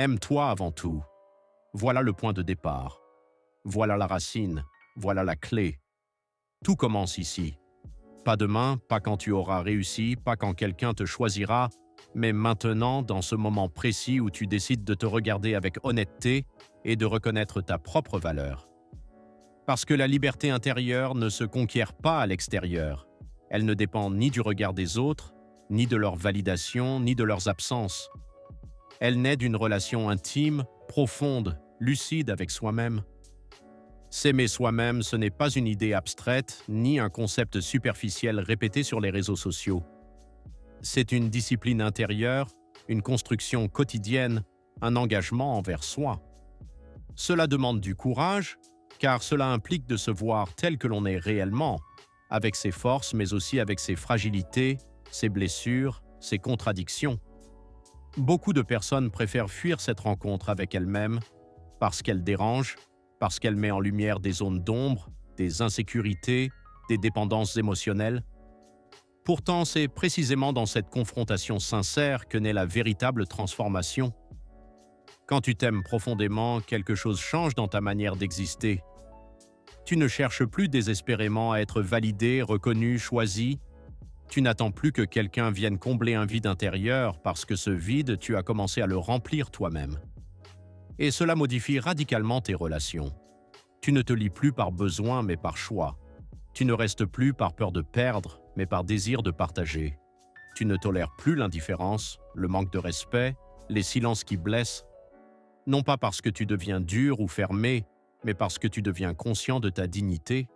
Aime-toi avant tout. Voilà le point de départ. Voilà la racine. Voilà la clé. Tout commence ici. Pas demain, pas quand tu auras réussi, pas quand quelqu'un te choisira, mais maintenant, dans ce moment précis où tu décides de te regarder avec honnêteté et de reconnaître ta propre valeur. Parce que la liberté intérieure ne se conquiert pas à l'extérieur. Elle ne dépend ni du regard des autres, ni de leur validation, ni de leurs absences. Elle naît d'une relation intime, profonde, lucide avec soi-même. S'aimer soi-même, ce n'est pas une idée abstraite, ni un concept superficiel répété sur les réseaux sociaux. C'est une discipline intérieure, une construction quotidienne, un engagement envers soi. Cela demande du courage, car cela implique de se voir tel que l'on est réellement, avec ses forces mais aussi avec ses fragilités, ses blessures, ses contradictions. Beaucoup de personnes préfèrent fuir cette rencontre avec elles-mêmes parce qu'elle dérange, parce qu'elle met en lumière des zones d'ombre, des insécurités, des dépendances émotionnelles. Pourtant, c'est précisément dans cette confrontation sincère que naît la véritable transformation. Quand tu t'aimes profondément, quelque chose change dans ta manière d'exister. Tu ne cherches plus désespérément à être validé, reconnu, choisi. Tu n'attends plus que quelqu'un vienne combler un vide intérieur parce que ce vide, tu as commencé à le remplir toi-même. Et cela modifie radicalement tes relations. Tu ne te lis plus par besoin mais par choix. Tu ne restes plus par peur de perdre mais par désir de partager. Tu ne tolères plus l'indifférence, le manque de respect, les silences qui blessent. Non pas parce que tu deviens dur ou fermé, mais parce que tu deviens conscient de ta dignité.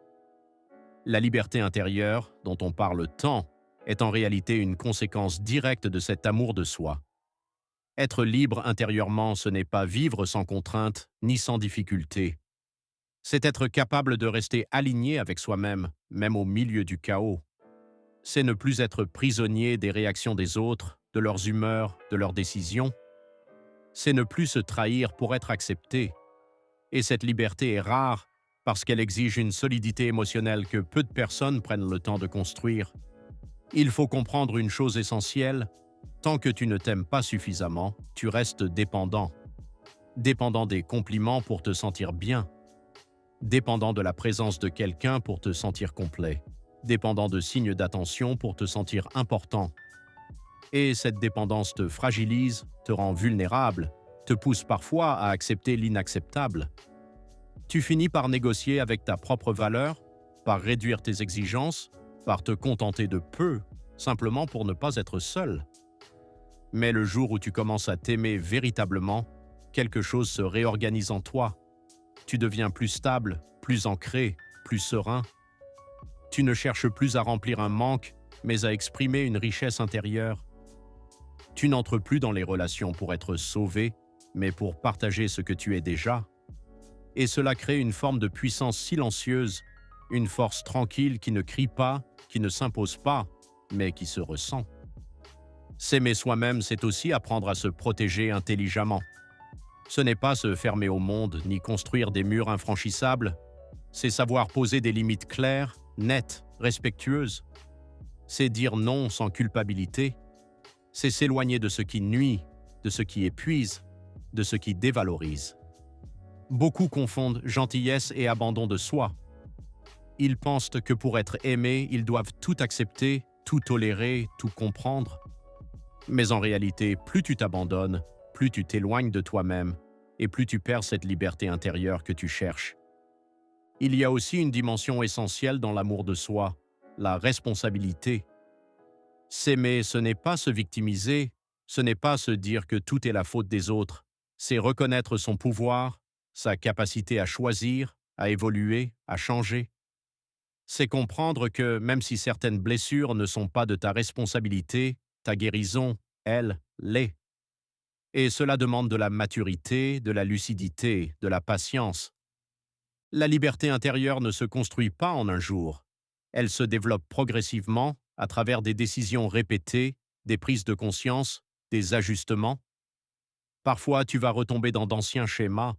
La liberté intérieure, dont on parle tant, est en réalité une conséquence directe de cet amour de soi. Être libre intérieurement, ce n'est pas vivre sans contrainte ni sans difficulté. C'est être capable de rester aligné avec soi-même, même au milieu du chaos. C'est ne plus être prisonnier des réactions des autres, de leurs humeurs, de leurs décisions. C'est ne plus se trahir pour être accepté. Et cette liberté est rare parce qu'elle exige une solidité émotionnelle que peu de personnes prennent le temps de construire. Il faut comprendre une chose essentielle, tant que tu ne t'aimes pas suffisamment, tu restes dépendant. Dépendant des compliments pour te sentir bien. Dépendant de la présence de quelqu'un pour te sentir complet. Dépendant de signes d'attention pour te sentir important. Et cette dépendance te fragilise, te rend vulnérable, te pousse parfois à accepter l'inacceptable. Tu finis par négocier avec ta propre valeur, par réduire tes exigences, par te contenter de peu, simplement pour ne pas être seul. Mais le jour où tu commences à t'aimer véritablement, quelque chose se réorganise en toi. Tu deviens plus stable, plus ancré, plus serein. Tu ne cherches plus à remplir un manque, mais à exprimer une richesse intérieure. Tu n'entres plus dans les relations pour être sauvé, mais pour partager ce que tu es déjà. Et cela crée une forme de puissance silencieuse, une force tranquille qui ne crie pas, qui ne s'impose pas, mais qui se ressent. S'aimer soi-même, c'est aussi apprendre à se protéger intelligemment. Ce n'est pas se fermer au monde, ni construire des murs infranchissables. C'est savoir poser des limites claires, nettes, respectueuses. C'est dire non sans culpabilité. C'est s'éloigner de ce qui nuit, de ce qui épuise, de ce qui dévalorise. Beaucoup confondent gentillesse et abandon de soi. Ils pensent que pour être aimés, ils doivent tout accepter, tout tolérer, tout comprendre. Mais en réalité, plus tu t'abandonnes, plus tu t'éloignes de toi-même et plus tu perds cette liberté intérieure que tu cherches. Il y a aussi une dimension essentielle dans l'amour de soi, la responsabilité. S'aimer, ce n'est pas se victimiser, ce n'est pas se dire que tout est la faute des autres, c'est reconnaître son pouvoir, sa capacité à choisir, à évoluer, à changer. C'est comprendre que même si certaines blessures ne sont pas de ta responsabilité, ta guérison, elle, l'est. Et cela demande de la maturité, de la lucidité, de la patience. La liberté intérieure ne se construit pas en un jour. Elle se développe progressivement à travers des décisions répétées, des prises de conscience, des ajustements. Parfois, tu vas retomber dans d'anciens schémas.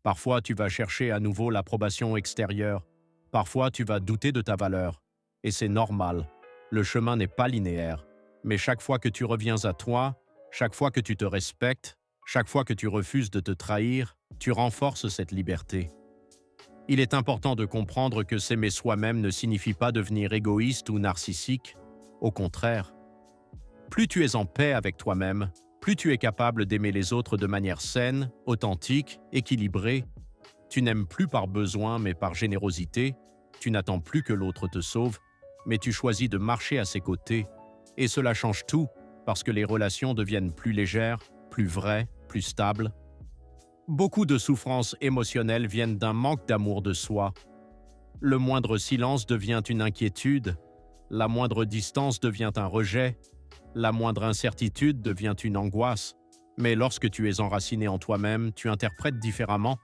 Parfois, tu vas chercher à nouveau l'approbation extérieure. Parfois, tu vas douter de ta valeur. Et c'est normal. Le chemin n'est pas linéaire. Mais chaque fois que tu reviens à toi, chaque fois que tu te respectes, Chaque fois que tu refuses de te trahir, tu renforces cette liberté. Il est important de comprendre que s'aimer soi-même ne signifie pas devenir égoïste ou narcissique. Au contraire, plus tu es en paix avec toi-même, plus tu es capable d'aimer les autres de manière saine, authentique, équilibrée. Tu n'aimes plus par besoin mais par générosité. Tu n'attends plus que l'autre te sauve, mais tu choisis de marcher à ses côtés. Et cela change tout, parce que les relations deviennent plus légères, plus vraies, plus stables. Beaucoup de souffrances émotionnelles viennent d'un manque d'amour de soi. Le moindre silence devient une inquiétude, la moindre distance devient un rejet, la moindre incertitude devient une angoisse. Mais lorsque tu es enraciné en toi-même, tu interprètes différemment.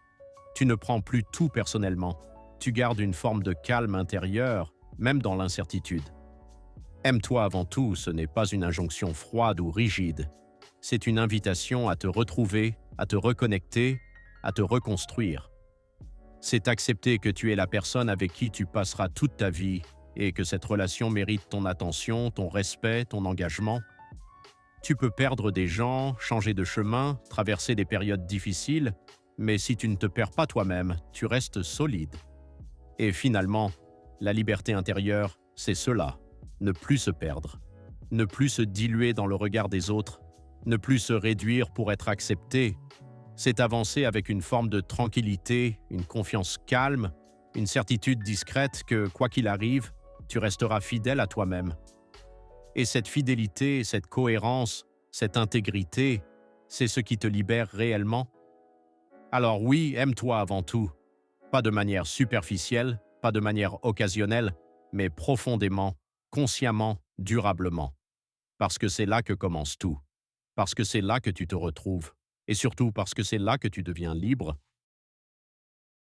Tu ne prends plus tout personnellement. Tu gardes une forme de calme intérieur, même dans l'incertitude. Aime-toi avant tout, ce n'est pas une injonction froide ou rigide. C'est une invitation à te retrouver, à te reconnecter, à te reconstruire. C'est accepter que tu es la personne avec qui tu passeras toute ta vie et que cette relation mérite ton attention, ton respect, ton engagement. Tu peux perdre des gens, changer de chemin, traverser des périodes difficiles, mais si tu ne te perds pas toi-même, tu restes solide. Et finalement, la liberté intérieure, c'est cela, ne plus se perdre, ne plus se diluer dans le regard des autres, ne plus se réduire pour être accepté. C'est avancer avec une forme de tranquillité, une confiance calme, une certitude discrète que, quoi qu'il arrive, tu resteras fidèle à toi-même. Et cette fidélité, cette cohérence, cette intégrité, c'est ce qui te libère réellement. Alors oui, aime-toi avant tout. Pas de manière superficielle, pas de manière occasionnelle, mais profondément, consciemment, durablement. Parce que c'est là que commence tout. Parce que c'est là que tu te retrouves. Et surtout parce que c'est là que tu deviens libre,